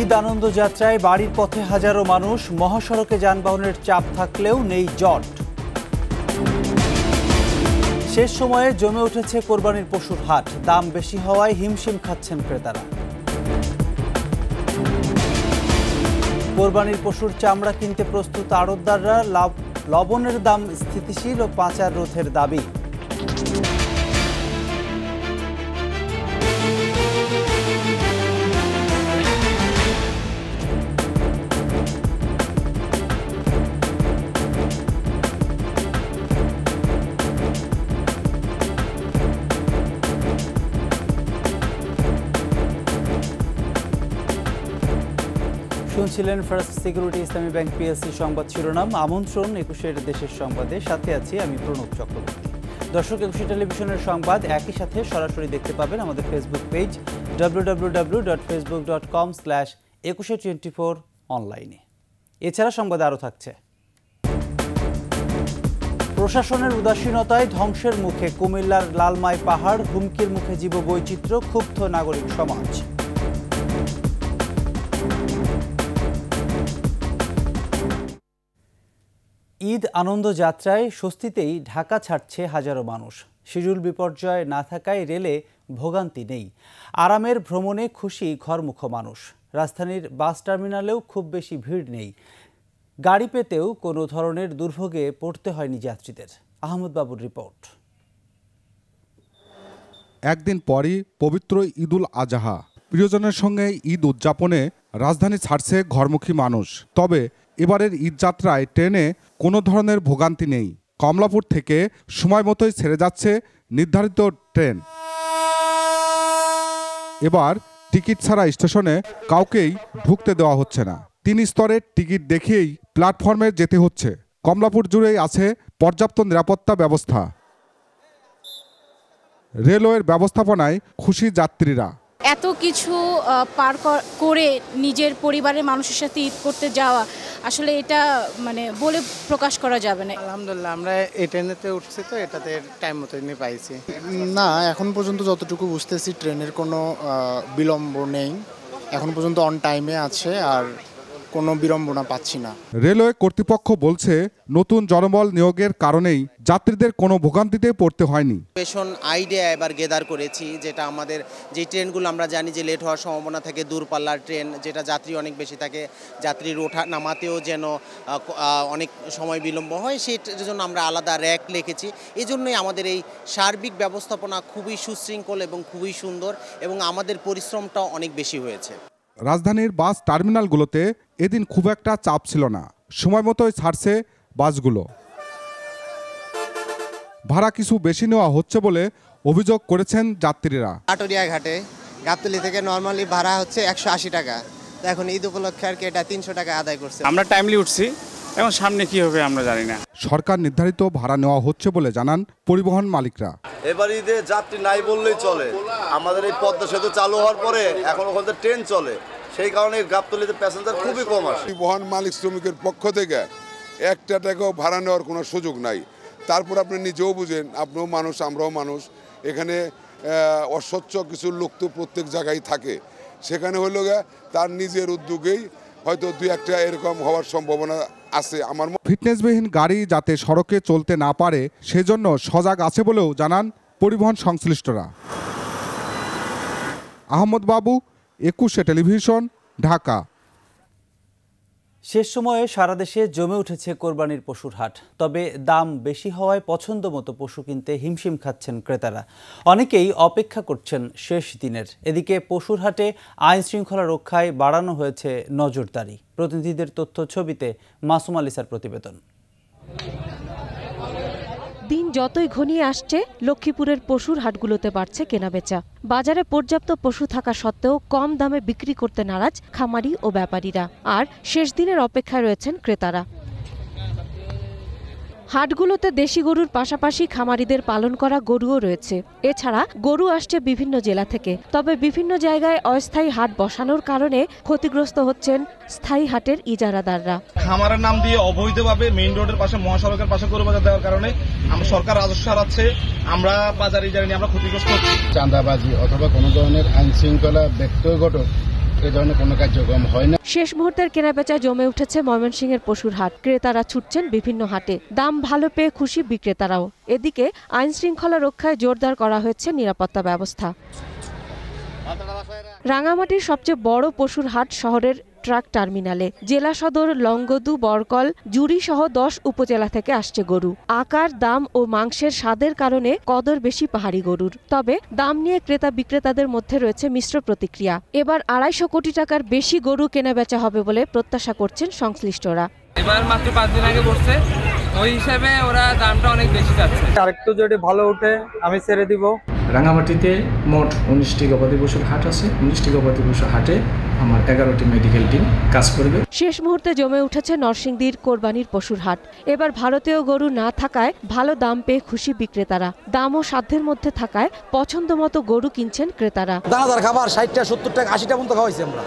ঈদ আনন্দ যাত্রায় বাড়ির পথে হাজারো মানুষ, মহাসড়কে যানবাহনের চাপ থাকলেও নেই জট। শেষ সময়ে জমে উঠেছে কোরবানির পশুর হাট, দাম বেশি হওয়ায় হিমশিম খাচ্ছেন ক্রেতারা। কোরবানির পশুর চামড়া কিনতে প্রস্তুত আড়তদাররা, লবণের দাম স্থিতিশীল ও পাচার রোধের দাবি। শুনছিলেন ফার্স্ট সিকিউরিটি ইসলামী ব্যাংক পিএলসি সংবাদ শিরোনাম। আমন্ত্রণ 21 দেশের সংবাদে, সাথে আছি আমি প্রণব চক্রবর্তী। দর্শক, 21 টেলিভিশনের সংবাদ একই সাথে সরাসরি দেখতে পাবেন আমাদের ফেসবুক পেজ www.facebook.com/2124 অনলাইনে। এছাড়া সংবাদ আরও থাকছে। প্রশাসনের উদাসীনতায় ধ্বংসের মুখে কুমিল্লার লালমাই পাহাড়, হুমকির মুখে জীববৈচিত্র্য, ক্ষুব্ধ নাগরিক সমাজ। ঈদ আনন্দ যাত্রায় স্বস্তিতেই ঢাকা ছাড়ছে হাজারো মানুষ। শিডিউল বিপর্যয় না থাকায় রেলে ভোগান্তি নেই। আরামের ভ্রমণে খুশি ঘরমুখ মানুষ। রাজধানীর বাস টার্মিনালেও খুব বেশি ভিড় নেই। গাড়ি পেতেও কোনো ধরনের দুর্ভোগে পড়তে হয়নি যাত্রীদের। আহমদ বাবুর রিপোর্ট। একদিন পরই পবিত্র ঈদুল আজহা। প্রিয়জনের সঙ্গে ঈদ উদযাপনে রাজধানী ছাড়ছে ঘরমুখী মানুষ। তবে এবারের ঈদ যাত্রায় ট্রেনে কোনো ধরনের ভোগান্তি নেই। কমলাপুর থেকে সময় মতোই ছেড়ে যাচ্ছে নির্ধারিত ট্রেন। এবার টিকিট ছাড়া স্টেশনে কাউকেই ঢুকতে দেওয়া হচ্ছে না। 3 স্তরের টিকিট দেখেই প্ল্যাটফর্মে যেতে হচ্ছে। কমলাপুর জুড়েই আছে পর্যাপ্ত নিরাপত্তা ব্যবস্থা। রেলওয়ের ব্যবস্থাপনায় খুশি যাত্রীরা। এত কিছু পার করে নিজের পরিবারের মানুষের সাথে ঈদ করতে যাওয়া, আসলে এটা বলে প্রকাশ করা যাবে না। আলহামদুলিল্লাহ, আমরা এই ট্রেনেতে উঠছি, তো এটাতে টাইম মতো পাইছি না। এখন পর্যন্ত যতটুকু বুঝতেছি ট্রেনের কোনো বিলম্ব নেই, এখন পর্যন্ত অন টাইমে আছে, আর কোনো বিড়ম্বনা পাচ্ছি না। রেলওয়ে কর্তৃপক্ষ বলছে নতুন জনবল নিয়োগের কারণেই যাত্রীদের কোনো ভোগান্তিতে পড়তে হয়নি। পেশন আইডিয়া এবার গেদার করেছি, যেটা আমাদের যে ট্রেনগুলো আমরা জানি যে লেট হওয়ার সম্ভাবনা থাকে, দূরপাল্লার ট্রেন যেটা যাত্রী অনেক বেশি থাকে, যাত্রীর ওঠা নামাতেও যেন অনেক সময় বিলম্ব হয়, সেটার জন্য আমরা আলাদা র্যাক লিখেছি। এই জন্যই আমাদের এই সার্বিক ব্যবস্থাপনা খুবই সুশৃঙ্খল এবং খুবই সুন্দর, এবং আমাদের পরিশ্রমটাও অনেক বেশি হয়েছে। রাজধানীর বাস টার্মিনালগুলোতে এদিন খুব একটা চাপ ছিল না। সময় মতোই ছাড়ছে বাসগুলো। ভাড়া কিছু বেশি নেওয়া হচ্ছে বলে অভিযোগ করেছেন যাত্রীরা। আটরিয়া ঘাটে গাবতলী থেকে নর্মালি ভাড়া হচ্ছে 180 টাকা, তো এখন ঈদ উপলক্ষে আর কি এটা 300 টাকা আদায় করছে। আমরা টাইমলি উঠছি, এখন সামনে কি হবে আমরা জানি না। সরকার নির্ধারিত ভাড়া নেওয়া হচ্ছে বলে জানান পরিবহন মালিকরা। এবার ঈদে যাত্রী নাই বললেই চলে। আমাদের এই পদ্মা সেতু চালু হওয়ার পরে এখন ওখানে ট্রেন চলে, সেই কারণে গাবতলীতে প্যাসেঞ্জার খুবই কম আসে। পরিবহন মালিক শ্রমিকের পক্ষ থেকে একটা টাকাও ভাড়া নেওয়ার কোনো সুযোগ নাই। তারপর আপনি নিজেও বুঝেন, আপনিও মানুষ, আমরাও মানুষ। এখানে অস্বচ্ছ কিছু লোক তো প্রত্যেক জায়গায় থাকে, সেখানে হলো তার নিজের উদ্যোগেই হয়তো 2-1টা এরকম হওয়ার সম্ভাবনা আছে। আমার ফিটনেসবিহীন গাড়ি যাতে সড়কে চলতে না পারে সেজন্য সজাগ আছে বলেও জানান পরিবহন সংশ্লিষ্টরা। আহমদ বাবু, 21 টেলিভিশন, ঢাকা। শেষ সময়ে সারা দেশে জমে উঠেছে কোরবানির পশুর হাট। তবে দাম বেশি হওয়ায় পছন্দ মতো পশু কিনতে হিমশিম খাচ্ছেন ক্রেতারা। অনেকেই অপেক্ষা করছেন শেষ দিনের। এদিকে পশুর হাটে আইন শৃঙ্খলা রক্ষায় বাড়ানো হয়েছে নজরদারি। প্রতিনিধিদের তথ্য ছবিতে মাসুম আলিসার প্রতিবেদন। দিন যতই ঘনিয়ে আসছে, লক্ষ্মীপুরের পশুর হাটগুলোতে বাড়ছে কেনাবেচা। বাজারে পর্যাপ্ত পশু থাকা সত্ত্বেও কম দামে বিক্রি করতে নারাজ খামারি ও ব্যাপারীরা, আর শেষ দিনের অপেক্ষায় রয়েছেন ক্রেতারা। হাটগুলোতে দেশি গরুর পাশাপাশি খামারিদের পালন করা গরুও রয়েছে। এছাড়া গরু আসছে বিভিন্ন জেলা থেকে। তবে বিভিন্ন জায়গায় অস্থায়ী হাট বসানোর কারণে ক্ষতিগ্রস্ত হচ্ছেন স্থায়ী হাটের ইজারাদাররা। খামারের নাম দিয়ে অবৈধভাবে মেইন রোডের পাশে, মহাসড়কের পাশে গরু বাজার দেওয়ার কারণে আমরা সরকার রাজস্ব হারাচ্ছে, আমরা বাজার ইজারা নিয়ে আমরা ক্ষতিগ্রস্ত হচ্ছি। চাঁদাবাজি অথবা কোনো ধরনের আইন শৃঙ্খলা ব্যক্ত ঘটক এই ধরনের কোনো কার্যক্রম হয় না। শেষ মুহূর্তের কেনাবেচায় জমে উঠেছে ময়মনসিংহের পশুর হাট। ক্রেতারা ছুটছেন বিভিন্ন হাটে, দাম ভালো পেয়ে খুশি বিক্রেতারাও। এদিকে আইন শৃঙ্খলা রক্ষায় জোরদার করা হয়েছে নিরাপত্তা ব্যবস্থা। রাঙামাটির সবচেয়ে বড় পশুর হাট শহরের ট্রাক টার্মিনালে। জেলা সদর, লংগদু, বরকল, জুড়ি সহ 10 উপজেলা থেকে আসছে গরু। আকার, দাম ও মাংসের স্বাদের কারণে কদর বেশি পাহাড়ি গরুর। তবে দাম নিয়ে ক্রেতা বিক্রেতাদের মধ্যে রয়েছে মিশ্র প্রতিক্রিয়া। এবার 250 কোটি টাকার বেশি গরু কেনাবেচা হবে বলে প্রত্যাশা করছেন সংশ্লিষ্টরা। এবার মাত্র 5 দিন আগে বসছে, ওই হিসাবে ওরা দামটা অনেক বেশি যাচ্ছে। আরেকটু যদি ভালো ওঠে আমি ছেড়ে দিব। রাঙামাটিতে মোট 19টি গবাদি পশুর হাট আছে। 19টি গবাদি পশুর হাটে আমার 11টি মেডিকেল টিম কাজ করবে। শেষ মুহূর্তে জমে উঠেছে নরসিংদীর কোরবানির পশুর হাট। এবার ভারতীয় গরু না থাকায় ভালো দাম পেয়ে খুশি বিক্রেতারা। দামও সাধ্যের মধ্যে থাকায় পছন্দ মতো গরু কিনছেন ক্রেতারা। দানাদার খাবার 60টা 70 টাকা 80টা পর্যন্ত খাওয়াইছি আমরা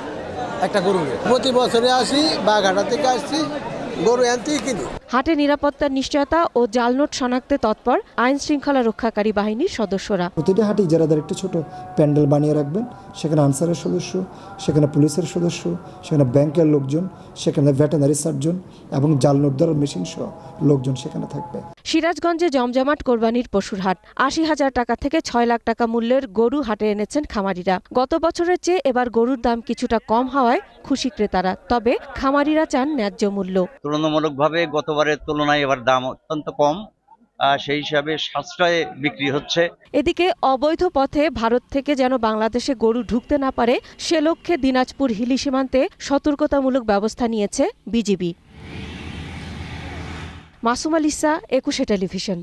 একটা গরু। প্রতি বছরে আসি, বাঘাটা থেকে আসছি, গরু আনতেই কিনি। হাটে নিরাপত্তার নিশ্চয়তা ও জালনোট শনাক্তে তৎপর আইন শৃঙ্খলা রক্ষাকারী বাহিনীর সদস্যরা। প্রতিটি হাটে যারা একটা ছোট প্যান্ডেল বানিয়ে রাখবেন, সেখানে আনসারের সদস্য, সেখানে পুলিশের সদস্য, সেখানে ব্যাংকের লোকজন, সেখানে ভেটেনারি সার্জন এবং জালনোট দেওয়ার মেশিন সহ লোকজন সেখানে থাকবে। সিরাজগঞ্জে জমজমাট কোরবানির পশুর হাট। 80,000 টাকা থেকে 6 লাখ টাকা মূল্যের গরু হাটে এনেছেন খামারিরা। গত বছরের চেয়ে এবার গরুর দাম কিছুটা কম হওয়ায় খুশি ক্রেতারা। তবে খামারিরা চান ন্যায্য মূল্য। তুলনামূলকভাবে গতবারের তুলনায় এবার দাম অত্যন্ত কম, সেই হিসাবে সাশ্রয়ে বিক্রি হচ্ছে। এদিকে অবৈধ পথে ভারত থেকে যেন বাংলাদেশে গরু ঢুকতে না পারে সে লক্ষ্যে দিনাজপুর হিলি সীমান্তে সতর্কতামূলক ব্যবস্থা নিয়েছে বিজিবি। মাসুম আলিসা, 21 টেলিভিশন।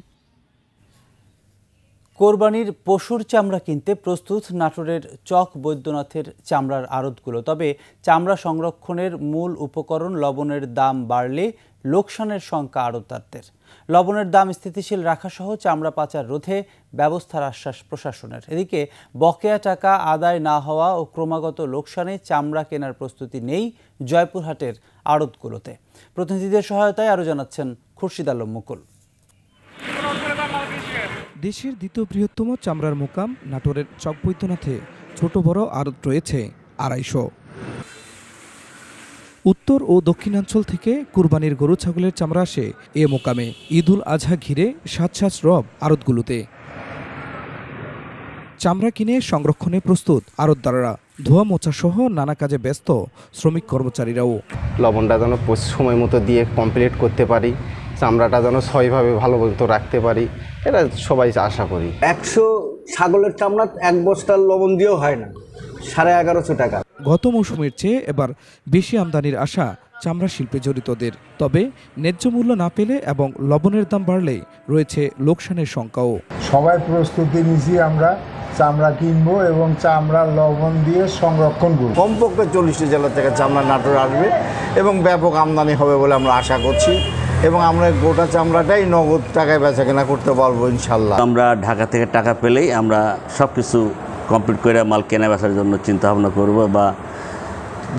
কোরবানির পশুর চামড়া কিনতে প্রস্তুত নাটোরের চক বৈদ্যনাথের চামড়ার আড়তগুলো। তবে চামড়া সংরক্ষণের মূল উপকরণ লবণের দাম বাড়লে লোকসানের শঙ্কা আড়তদারদের। লবণের দাম স্থিতিশীল রাখা সহ চামড়া পাচার রোধে ব্যবস্থার আশ্বাস প্রশাসনের। এদিকে বকেয়া টাকা আদায় না হওয়া ও ক্রমাগত লোকসানে চামড়া কেনার প্রস্তুতি নেই জয়পুরহাটের আড়তগুলোতে। প্রতিনিধিদের সহায়তায় আরও জানাচ্ছেন খুরশিদ আলম মুকুল। দেশের দ্বিতীয় বৃহত্তম চামড়ার মোকাম নাটোরের চক বৈদ্যনাথে ছোট বড় আড়ত রয়েছে 250। উত্তর ও দক্ষিণাঞ্চল থেকে কুরবানির গরু ছাগলের চামড়া আসে এ মোকামে। ঈদুল আজহা ঘিরে সাজ রব আড়তগুলোতে। চামড়া কিনে সংরক্ষণে প্রস্তুত আড়তদাররা। ধোয়া মোচা সহ নানা কাজে ব্যস্ত শ্রমিক কর্মচারীরাও। লবণটা যেন সময় মতো দিয়ে কমপ্লিট করতে পারি, চামড়াটা যেন সহিভাবে ভালো মতো রাখতে পারি, এটা সবাই আশা করি। 100 ছাগলের চামড়া 1 বস্তার লবণ দিয়েও হয় না, 1150 টাকা। গত মৌসুমের চেয়ে এবার বেশি আমদানির আশা চামড়া শিল্পে জড়িতদের। তবে ন্যায্য মূল্য না পেলে এবং লবণের দাম বাড়লে রয়েছে লোকসানের শঙ্কাও। সবাই প্রস্তুতি নিয়েছি, আমরা চামড়া কিনবো এবং চামড়া লবণ দিয়ে সংরক্ষণ করব। কমপক্ষে 40টি জেলা থেকে চামড়া নাটোর আসবে এবং ব্যাপক আমদানি হবে বলে আমরা আশা করছি এবং আমরা গোটা চামড়াটাই নগদ টাকায় বেচা কেনা করতে পারবো ইনশাল্লাহ। আমরা ঢাকা থেকে টাকা পেলেই আমরা সব কিছু কমপ্লিট করে মাল কেনা বেচার জন্য চিন্তা ভাবনা করবো, বা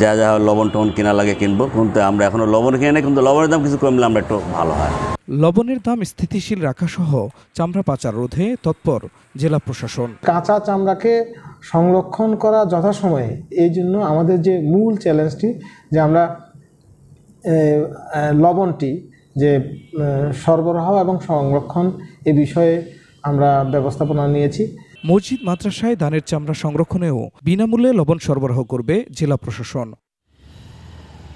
যা যা লবণ টবণ কেনা লাগে কিনবো। কিন্তু আমরা এখনো লবণ কিনে নেই, কিন্তু লবণের দাম কিছু কমলে আমরা একটু ভালো হয়। লবণের দাম স্থিতিশীল রাখা সহ চামড়া পাচার রোধে তৎপর জেলা প্রশাসন। কাঁচা চামড়াকে সংরক্ষণ করা যথাসময়ে, এই জন্য আমাদের যে মূল চ্যালেঞ্জটি যে আমরা লবণটি যে সরবরাহ এবং সংরক্ষণ এ বিষয়ে আমরা ব্যবস্থাপনা নিয়েছি। মসজিদ মাদ্রাসায় ধানের চামড়া সংরক্ষণেও বিনামূল্যে লবণ সরবরাহ করবে জেলা প্রশাসন।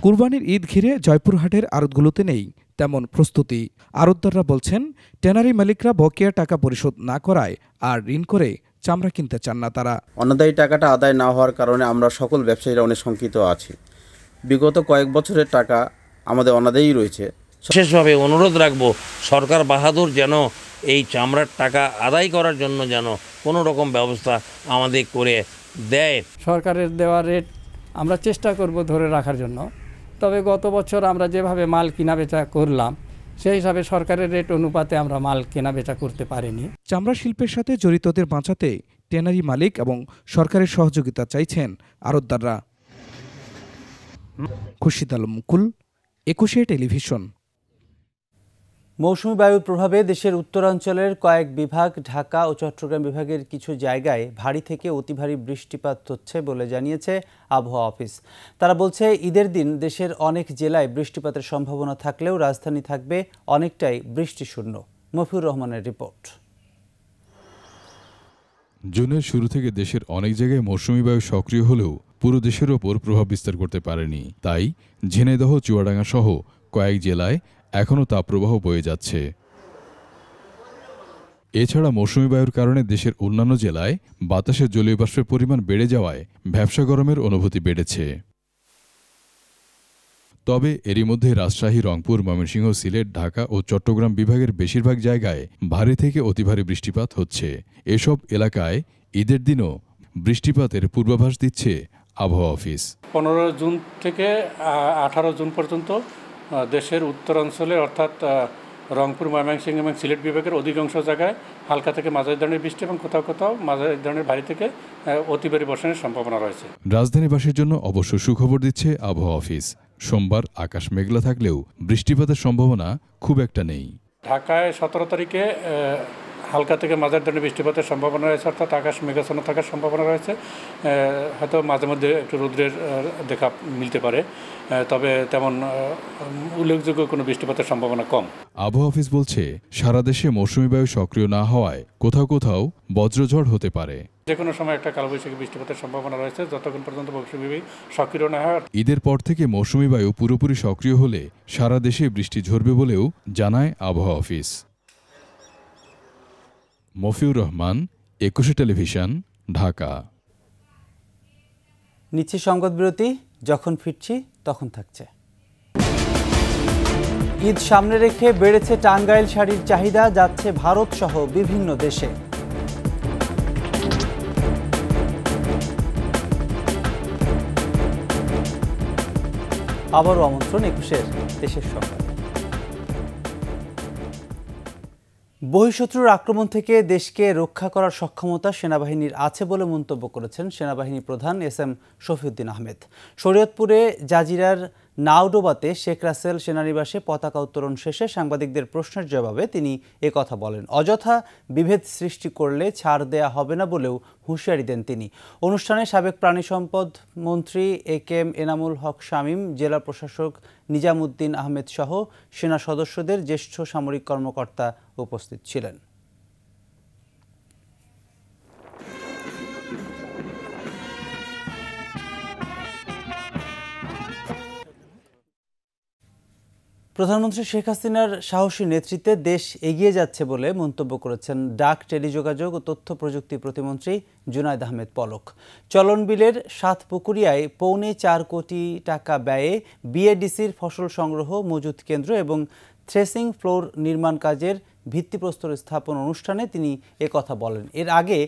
কুরবানির ঈদ ঘিরে জয়পুরহাটের আড়তগুলোতে নেই তেমন প্রস্তুতি। আড়তদাররা বলছেন, ট্যানারি মালিকরা বকেয়া টাকা পরিশোধ না করায় আর ঋণ করে চামড়া কিনতে চান না তারা। অনাদায়ী টাকাটা আদায় না হওয়ার কারণে আমরা সকল ব্যবসায়ীরা অনেক শঙ্কিত আছি। বিগত কয়েক বছরের টাকা আমাদের অনাদায়ী রয়েছে। বিশেষভাবে অনুরোধ রাখবো, সরকার বাহাদুর যেন এই চামড়ার টাকা আদায় করার জন্য যেন কোনো রকম ব্যবস্থা আমাদের করে দেয়। সরকারের দেওয়া রেট আমরা চেষ্টা করব ধরে রাখার জন্য। তবে গত বছর আমরা যেভাবে মাল কেনাবেচা করলাম, সেই হিসাবে সরকারের রেট অনুপাতে আমরা মাল কেনাবেচা করতে পারিনি। চামড়া শিল্পের সাথে জড়িতদের বাঁচাতে ট্যানারি মালিক এবং সরকারের সহযোগিতা চাইছেন আড়তদাররা। খুরশিদ আলম মুকুল, 21 টেলিভিশন। মৌসুমী বায়ুর প্রভাবে দেশের উত্তরাঞ্চলের কয়েক বিভাগ, ঢাকা ও চট্টগ্রাম বিভাগের কিছু জায়গায় ভারী থেকে অতি ভারী বৃষ্টিপাত হচ্ছে বলে জানিয়েছে আবহাওয়া অফিস। তারা বলছে, ঈদের দিন দেশের অনেক জেলায় বৃষ্টিপাতের সম্ভাবনা থাকলেও রাজধানী থাকবে অনেকটাই বৃষ্টিশূন্য। মফিউর রহমানের রিপোর্ট। জুনের শুরু থেকে দেশের অনেক জায়গায় মৌসুমী বায়ু সক্রিয় হলেও পুরো দেশের ওপর প্রভাব বিস্তার করতে পারেনি। তাই ঝিনাইদহ, চুয়াডাঙ্গা সহ কয়েক জেলায় এখনও তাপপ্রবাহ বয়ে যাচ্ছে। এছাড়া মৌসুমী বায়ুর কারণে দেশের অন্যান্য জেলায় বাতাসে জলীয় বাষ্পের পরিমাণ বেড়ে যাওয়ায় ভ্যাপসা গরমের অনুভূতি বেড়েছে। তবে এরই মধ্যে রাজশাহী, রংপুর, ময়মনসিংহ, সিলেট, ঢাকা ও চট্টগ্রাম বিভাগের বেশিরভাগ জায়গায় ভারী থেকে অতি ভারী বৃষ্টিপাত হচ্ছে। এসব এলাকায় ঈদের দিনও বৃষ্টিপাতের পূর্বাভাস দিচ্ছে আবহাওয়া অফিস। 15 জুন থেকে 18 জুন পর্যন্ত দেশের উত্তরাঞ্চলে অর্থাৎ রংপুর, ময়মনসিংহ এবং সিলেট বিভাগের অধিকাংশ জায়গায় হালকা থেকে মাঝারি ধরনের বৃষ্টি এবং কোথাও কোথাও মাঝারি ধরনের ভারী থেকে অতি ভারী বর্ষণের সম্ভাবনা রয়েছে। রাজধানীবাসীর জন্য অবশ্য সুখবর দিচ্ছে আবহাওয়া অফিস। সোমবার আকাশ মেঘলা থাকলেও বৃষ্টিপাতের সম্ভাবনা খুব একটা নেই। ঢাকায় 17 তারিখে হালকা থেকে মাঝারি ধরনের বৃষ্টিপাতের সম্ভাবনা রয়েছে, অর্থাৎ আকাশ মেঘাচ্ছন্ন থাকার সম্ভাবনা রয়েছে। হয়তো মাঝে মধ্যে একটু রৌদ্রের দেখা মিলতে পারে, তবে তেমন উল্লেখযোগ্য কোনো বৃষ্টিপাতের সম্ভাবনা কম। আবহাওয়া অফিস বলছে, সারা দেশে মৌসুমী বায়ু সক্রিয় না হওয়ায় কোথাও কোথাও বজ্রঝড় হতে পারে। যে কোনো সময় একটা কালবৈশাখী বৃষ্টিপাতের সম্ভাবনা রয়েছে যতক্ষণ পর্যন্ত মৌসুমী বায়ু সক্রিয় না হয়। ঈদের পর থেকে মৌসুমী বায়ু পুরোপুরি সক্রিয় হলে সারা দেশে বৃষ্টি ঝরবে বলেও জানায় আবহাওয়া অফিস। মফিউর রহমান, 21 টেলিভিশন, ঢাকা। নিচ্ছে সংবাদ বিরতি, যখন ফিরছি তখন থাকছে। ঈদ সামনে রেখে বেড়েছে টাঙ্গাইল শাড়ির চাহিদা, যাচ্ছে ভারত সহ বিভিন্ন দেশে। আবারও আমন্ত্রণ 21-এর দেশের সংবাদ। বহিঃশত্রুর আক্রমণ থেকে দেশকে রক্ষা করার সক্ষমতা সেনাবাহিনীর আছে বলে মন্তব্য করেছেন সেনাবাহিনী প্রধান এস.এম. শফিউদ্দিন আহমেদ। শরীয়তপুরে জাজিরার নাওডোবাতে শেখ রাসেল সেনানিবাসে পতাকা উত্তোলন শেষে সাংবাদিকদের প্রশ্নের জবাবে তিনি একথা বলেন। অযথা বিভেদ সৃষ্টি করলে ছাড় দেয়া হবে না বলেও হুঁশিয়ারি দেন তিনি। অনুষ্ঠানে সাবেক প্রাণী সম্পদ মন্ত্রী এ.কে.এম. এনামুল হক শামীম, জেলা প্রশাসক নিজামুদ্দিন আহমেদ সহ সেনা সদস্যদের জ্যেষ্ঠ সামরিক কর্মকর্তা উপস্থিত ছিলেন। প্রধানমন্ত্রী শেখ হাসিনার সাহসী নেতৃত্বে দেশ এগিয়ে যাচ্ছে বলে মন্তব্য করেছেন ডাক, টেলিযোগাযোগ ও তথ্য প্রযুক্তি প্রতিমন্ত্রী জুনায়েদ আহমেদ পলক। চলন বিলের সাতপুকুরিয়ায় 4.25 কোটি টাকা ব্যয়ে বিএডিসির ফসল সংগ্রহ, মজুত কেন্দ্র এবং থ্রেসিং ফ্লোর নির্মাণ কাজের ভিত্তিপ্রস্তর স্থাপন অনুষ্ঠানে তিনি একথা বলেন। এর আগে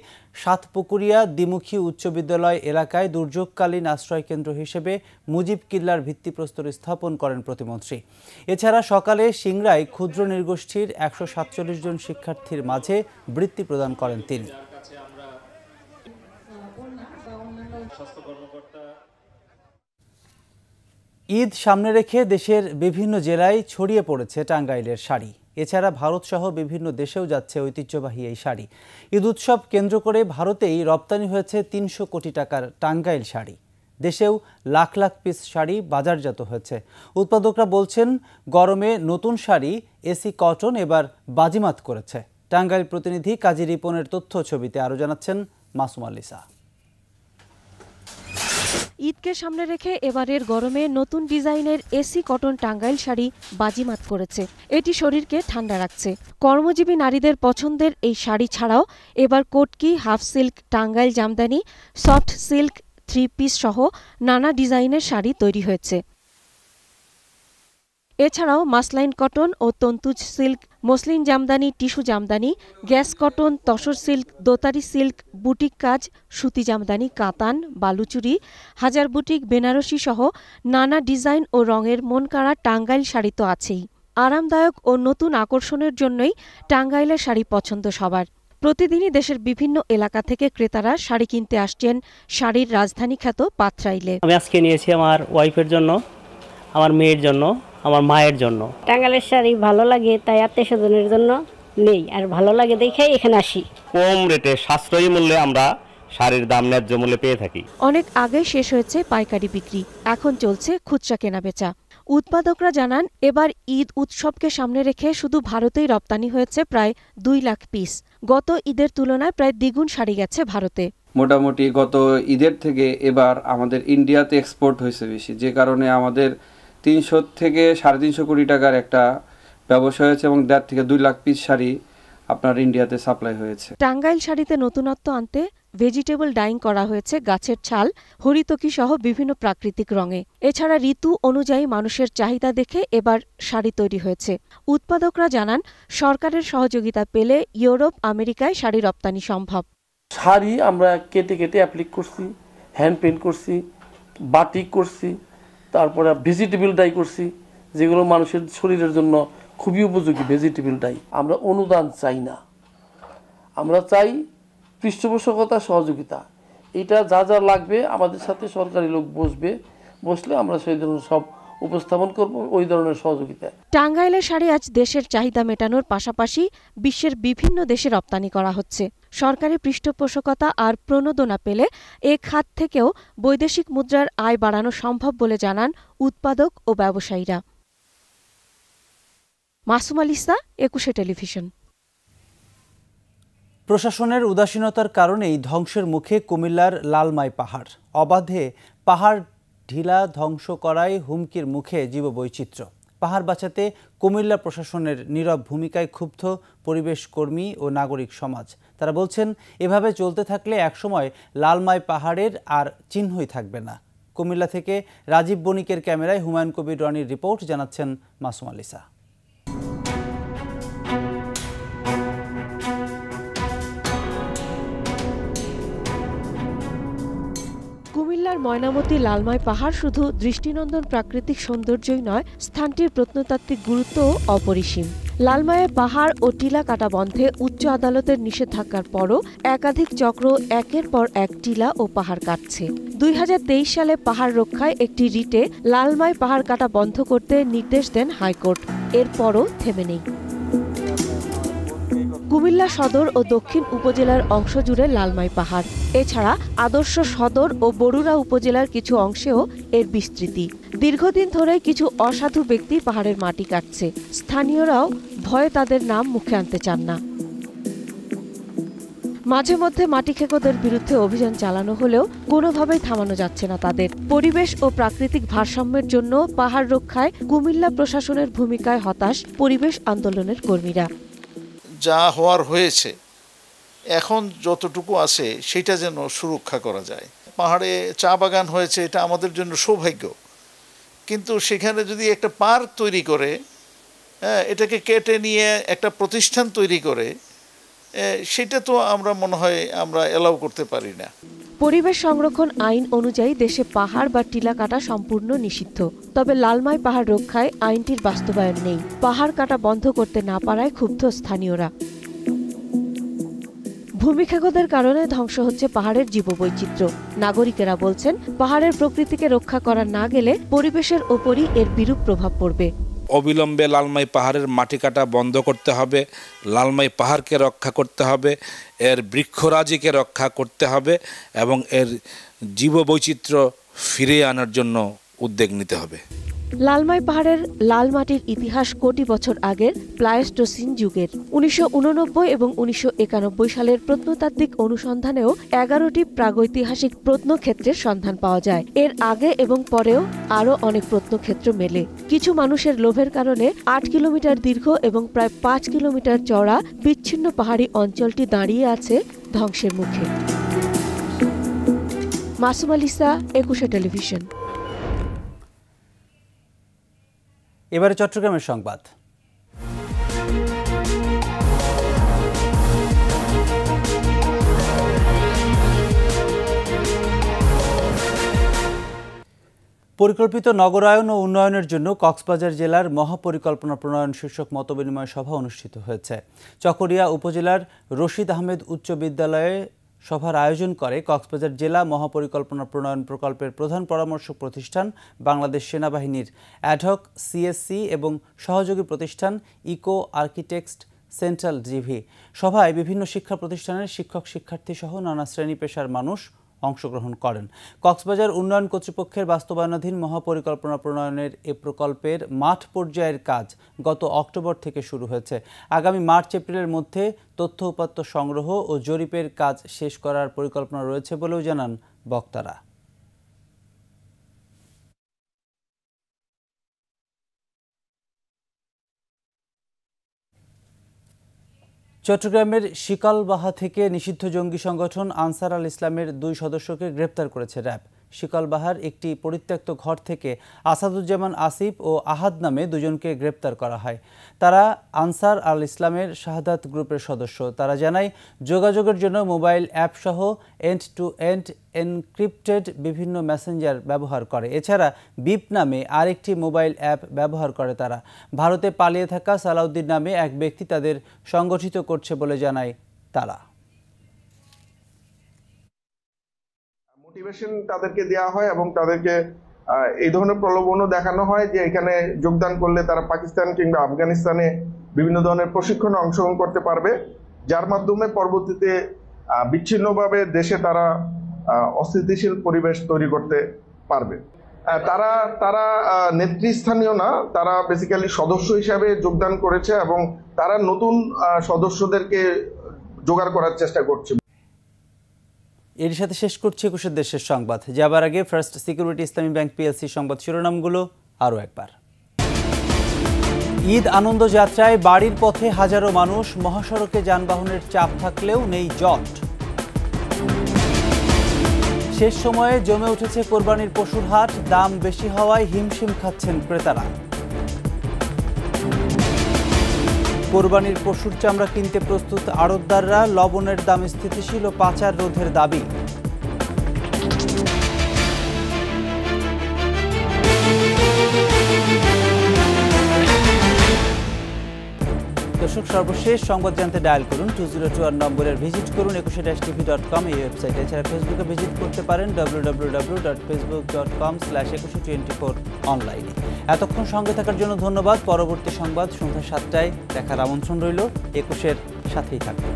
সাতপুকুরিয়া দ্বিমুখী উচ্চ বিদ্যালয় এলাকায় দুর্যোগকালীন আশ্রয় কেন্দ্র হিসেবে মুজিব কিল্লার ভিত্তিপ্রস্তর স্থাপন করেন প্রতিমন্ত্রী। এছাড়া সকালে সিংড়ায় ক্ষুদ্র নৃগোষ্ঠীর 147 জন শিক্ষার্থীর মাঝে বৃত্তি প্রদান করেন তিনি। ঈদ সামনে রেখে দেশের বিভিন্ন জেলায় ছড়িয়ে পড়েছে টাঙ্গাইলের শাড়ি। এছাড়া ভারতসহ বিভিন্ন দেশেও যাচ্ছে ঐতিহ্যবাহী এই শাড়ি। ঈদ উৎসব কেন্দ্র করে ভারতেই রপ্তানি হয়েছে 300 কোটি টাকার টাঙ্গাইল শাড়ি। দেশেও লাখ লাখ পিস শাড়ি বাজারজাত হয়েছে। উৎপাদকরা বলছেন, গরমে নতুন শাড়ি এসি কটন এবার বাজিমাত করেছে। টাঙ্গাইল প্রতিনিধি কাজী রিপনের তথ্য ছবিতে আরও জানাচ্ছেন মাসুম আলিসা। ঈদকে সামনে রেখে এবারের গরমে নতুন ডিজাইনের এসি কটন টাঙ্গাইল শাড়ি বাজিমাত করেছে। এটি শরীরকে ঠান্ডা রাখছে। কর্মজীবী নারীদের পছন্দের এই শাড়ি ছাড়াও এবার কোটকি, half silk, Tangail Jamdani, soft silk, 3 piece সহ নানা ডিজাইনের শাড়ি তৈরি হয়েছে। এছাড়াও মাসলাইন কটন ও Tantuja silk, muslin Jamdani, tissue Jamdani, gas cotton, tussar silk, দোতারি সিল্ক, বুটিক কাজ, সুতি জামদানি, কাতান, বালুচুরি, হাজার বুটিক, বেনারসি সহ নানা ডিজাইন ও রঙের মনকাড়া টাঙ্গাইল শাড়ি তো আছেই। আরামদায়ক ও নতুন আকর্ষণের জন্যই টাঙ্গাইলের শাড়ি পছন্দ সবার। প্রতিদিনই দেশের বিভিন্ন এলাকা থেকে ক্রেতারা শাড়ি কিনতে আসছেন শাড়ির রাজধানী খ্যাত পাথরাইলে। আমি আজকে নিয়েছি আমার ওয়াইফের জন্য, আমার মেয়ের জন্য আমার মায়ের জন্য। টাঙ্গাইলের শাড়ি ভালো লাগে, তাই আত্মীয় স্বজনের জন্য নেই, আর ভালো লাগে দেখে এখানে আসি। কম রেটে সাশ্রয়ী মূল্যে আমরা শাড়ির দাম ন্যায্য মূল্যে পেয়ে থাকি। অনেক আগে শেষ হয়েছে পাইকারি বিক্রি, এখন চলছে খুচরা কেনাবেচা। উৎপাদকরা জানান, এবার ঈদ উৎসবকে সামনে রেখে শুধু ভারতেই রপ্তানি হয়েছে প্রায় 2 লাখ পিস। গত ঈদের তুলনায় প্রায় দ্বিগুণ শাড়ি গেছে ভারতে। মোটামুটি গত ঈদের থেকে এবার আমাদের ইন্ডিয়াতে এক্সপোর্ট হয়েছে বেশি, যে কারণে আমাদের 300 থেকে 350 কোটি টাকার একটা ব্যবসা হয়েছে এবং 1.5 থেকে 2 লাখ পিস শাড়ি আপনার ইন্ডিয়াতে সাপ্লাই হয়েছে। টাঙ্গাইল শাড়িতে নতুনত্ব আনতে ভেজিটেবল ডাইং করা হয়েছে গাছের ছাল, হরিতকি সহ বিভিন্ন প্রাকৃতিক রঙে। এছাড়া ঋতু অনুযায়ী মানুষের চাহিদা দেখে এবার শাড়ি তৈরি হয়েছে। উৎপাদকরা জানান, সরকারের সহযোগিতা পেলে ইউরোপ, আমেরিকায় শাড়ি রপ্তানি সম্ভব। শাড়ি আমরা কেটে কেটে অ্যাপ্লিক করছি, হ্যান্ড পেইন্ট করছি, বাটিক করছি, তারপরে ভেজিটেবল ডাই করছি, যেগুলো মানুষের শরীরের জন্য খুবই উপযোগী। ভেজিটেবল ডাই আমরা অনুদান চাই না, আমরা চাই পৃষ্ঠপোষকতা, সহযোগিতা। এটা যা যা লাগবে আমাদের সাথে সরকারি লোক বসলে আমরা সেই ধরনের সব উপস্থাপন করব, ওই ধরনের সহযোগিতা। টাঙ্গাইলের শাড়ি আজ দেশের চাহিদা মেটানোর পাশাপাশি বিশ্বের বিভিন্ন দেশে রপ্তানি করা হচ্ছে। সরকারি পৃষ্ঠপোষকতা আর প্রণোদনা পেলে এ খাত থেকেও বৈদেশিক মুদ্রার আয় বাড়ানো সম্ভব বলে জানান উৎপাদক ও ব্যবসায়ীরা। মাসুম আলিসা, 21 টেলিভিশন। প্রশাসনের উদাসীনতার কারণেই ধ্বংসের মুখে কুমিল্লার লালমাই পাহাড়। অবাধে পাহাড় ঢিলা ধ্বংস করায় হুমকির মুখে জীববৈচিত্র্য। পাহাড় বাঁচাতে কুমিল্লা প্রশাসনের নীরব ভূমিকায় ক্ষুব্ধ পরিবেশ কর্মী ও নাগরিক সমাজ। তারা বলছেন, এভাবে চলতে থাকলে একসময় লালমাই পাহাড়ের আর চিহ্নই থাকবে না। কুমিল্লা থেকে রাজীব বণিকের ক্যামেরায় হুমায়ুন কবির রনির রিপোর্ট, জানাচ্ছেন মাসুম আলিসা। কুমিল্লার ময়নামতি লালমাই পাহাড় শুধু দৃষ্টিনন্দন প্রাকৃতিক সৌন্দর্যই নয়, স্থানটির প্রত্নতাত্ত্বিক গুরুত্বও অপরিসীম। লালমাইয়ে পাহাড় ও টিলা কাটা বন্ধে উচ্চ আদালতের নিষেধাজ্ঞার পরও একাধিক চক্র একের পর এক টিলা ও পাহাড় কাটছে। 2023 সালে পাহাড় রক্ষায় একটি রিটে লালমাই পাহাড় কাটা বন্ধ করতে নির্দেশ দেন হাইকোর্ট। এরপরও থেমে নেই। কুমিল্লা সদর ও দক্ষিণ উপজেলার অংশ জুড়ে লালমাই পাহাড়। এছাড়া আদর্শ সদর ও বরুড়া উপজেলার কিছু অংশেও এর বিস্তৃতি। দীর্ঘদিন ধরে কিছু অসাধু ব্যক্তি পাহাড়ের মাটি কাটছে। স্থানীয়রাও ভয়ে তাদের নাম মুখে আনতে চান না। মাঝে মধ্যে মাটি খেকোদের বিরুদ্ধে অভিযান চালানো হলেও কোনোভাবেই থামানো যাচ্ছে না তাদের। পরিবেশ ও প্রাকৃতিক ভারসাম্যের জন্য পাহাড় রক্ষায় কুমিল্লা প্রশাসনের ভূমিকায় হতাশ পরিবেশ আন্দোলনের কর্মীরা। যা হওয়ার হয়েছে, এখন যতটুকু আছে সেটা যেন সুরক্ষা করা যায়। পাহাড়ে চা বাগান হয়েছে, এটা আমাদের জন্য সৌভাগ্য, কিন্তু সেখানে যদি একটা পার্ক তৈরি করে, এটাকে কেটে নিয়ে একটা প্রতিষ্ঠান তৈরি করে, সেটা তো আমরা মনে হয় আমরা এলাও করতে পারি না। পরিবেশ সংরক্ষণ আইন অনুযায়ী দেশে পাহাড় বা টিলা কাটা সম্পূর্ণ নিষিদ্ধ। তবে লালমাই পাহাড় রক্ষায় আইনটির বাস্তবায়ন নেই। পাহাড় কাটা বন্ধ করতে না পারায় ক্ষুব্ধ স্থানীয়রা। ভূমিক্ষেপের কারণে ধ্বংস হচ্ছে পাহাড়ের জীববৈচিত্র্য। নাগরিকেরা বলছেন, পাহাড়ের প্রকৃতিকে রক্ষা করা না গেলে পরিবেশের ওপরই এর বিরূপ প্রভাব পড়বে। অবিলম্বে লালমাই পাহাড়ের মাটি কাটা বন্ধ করতে হবে, লালমাই পাহাড়কে রক্ষা করতে হবে, এর বৃক্ষরাজিকে রক্ষা করতে হবে এবং এর জীববৈচিত্র্য ফিরিয়ে আনার জন্য উদ্যোগ নিতে হবে। লালমাই পাহাড়ের লাল মাটির ইতিহাস কোটি বছর আগের প্লায়েস্টোসিন যুগের। 1989 এবং 1991 সালের প্রত্নতাত্ত্বিক অনুসন্ধানেও 11টি প্রাগৈতিহাসিক প্রত্নক্ষেত্রের সন্ধান পাওয়া যায়। এর আগে এবং পরেও আরও অনেক প্রত্নক্ষেত্র মেলে। কিছু মানুষের লোভের কারণে 8 কিলোমিটার দীর্ঘ এবং প্রায় 5 কিলোমিটার চওড়া বিচ্ছিন্ন পাহাড়ি অঞ্চলটি দাঁড়িয়ে আছে ধ্বংসের মুখে। মাসুম আলিসা, 21 টেলিভিশন। এবারে চট্টগ্রামের সংবাদ। পরিকল্পিত নগরায়ন ও উন্নয়নের জন্য কক্সবাজার জেলার মহাপরিকল্পনা প্রণয়ন শীর্ষক মতবিনিময় সভা অনুষ্ঠিত হয়েছে। চকরিয়া উপজেলার রশিদ আহমেদ উচ্চ বিদ্যালয়ে সভার আয়োজন করে কক্সবাজার জেলা মহাপরিকল্পনা প্রণয়ন প্রকল্পের প্রধান পরামর্শক প্রতিষ্ঠান বাংলাদেশ সেনাবাহিনীর অ্যাডহক সিএসসি এবং সহযোগী প্রতিষ্ঠান ইকো আর্কিটেক্টস সেন্ট্রাল জিভি। সভায় বিভিন্ন শিক্ষা প্রতিষ্ঠানের শিক্ষক শিক্ষার্থী সহ নানা শ্রেণী পেশার মানুষ অংশগ্রহণ করেন। কক্সবাজার উন্নয়ন কর্তৃপক্ষের বাস্তবায়নাধীন মহাপরিকল্পনা প্রণয়নের এ প্রকল্পের মাঠ পর্যায়ের কাজ গত অক্টোবর থেকে শুরু হয়েছে। আগামী মার্চ এপ্রিলের মধ্যে তথ্য উপাত্ত সংগ্রহ ও জরিপের কাজ শেষ করার পরিকল্পনা রয়েছে বলেও জানান বক্তারা। চট্টগ্রামের শিকলবাহা থেকে নিষিদ্ধ জঙ্গি সংগঠন আনসার আল ইসলামের 2 সদস্যকে গ্রেপ্তার করেছে র্যাব। শিকলবাহার একটি পরিত্যক্ত ঘর থেকে আসাদুজ্জামান আসিফ ও আহাদ নামে দুজনকে গ্রেপ্তার করা হয়। তারা আনসার আল ইসলামের শাহাদাত গ্রুপের সদস্য। তারা জানায়, যোগাযোগের জন্য মোবাইল অ্যাপ সহ এন্ড টু এন্ড এনক্রিপ্টেড বিভিন্ন মেসেঞ্জার ব্যবহার করে। এছাড়া বিপ নামে আরেকটি মোবাইল অ্যাপ ব্যবহার করে তারা। ভারতে পালিয়ে থাকা সালাউদ্দিন নামে এক ব্যক্তি তাদের সংগঠিত করছে বলে জানায় তারা। মোটিভেশন তাদেরকে দেওয়া হয় এবং তাদেরকে এই ধরনের প্রলোভনও দেখানো হয় যে এখানে যোগদান করলে তারা পাকিস্তান কিংবা আফগানিস্তানে বিভিন্ন ধরনের প্রশিক্ষণে অংশগ্রহণ করতে পারবে, যার মাধ্যমে পরবর্তীতে বিচ্ছিন্নভাবে দেশে তারা অস্থিতিশীল পরিবেশ তৈরি করতে পারবে। তারা নেতৃস্থানীয় না, তারা বেসিক্যালি সদস্য হিসাবে যোগদান করেছে এবং তারা নতুন সদস্যদেরকে জোগাড় করার চেষ্টা করছে। এর সাথে শেষ করছি 21 দেশের সংবাদ। যাবার আগে ফার্স্ট সিকিউরিটি ইসলামী ব্যাংক পিএলসি সংবাদ শিরোনামগুলো আরও একবার। ঈদ আনন্দ যাত্রায় বাড়ির পথে হাজারো মানুষ, মহাসড়কে যানবাহনের চাপ থাকলেও নেই জট। শেষ সময়ে জমে উঠেছে কোরবানির পশুর হাট, দাম বেশি হওয়ায় হিমশিম খাচ্ছেন ক্রেতারা। কোরবানির পশুর চামড়া কিনতে প্রস্তুত আড়তদাররা, লবণের দাম স্থিতিশীল ও পাচার রোধের দাবি। দর্শক, সর্বশেষ সংবাদ জানতে ডায়াল করুন 2021 নম্বরের, ভিজিট করুন 21-tv.com এই ওয়েবসাইটে। এছাড়া ফেসবুকে ভিজিট করতে পারেন www.facebook.com/2124 অনলাইনে। এতক্ষণ সঙ্গে থাকার জন্য ধন্যবাদ। পরবর্তী সংবাদ সন্ধ্যা 7টায় দেখার আমন্ত্রণ রইল। 21-এর সাথেই থাকুন।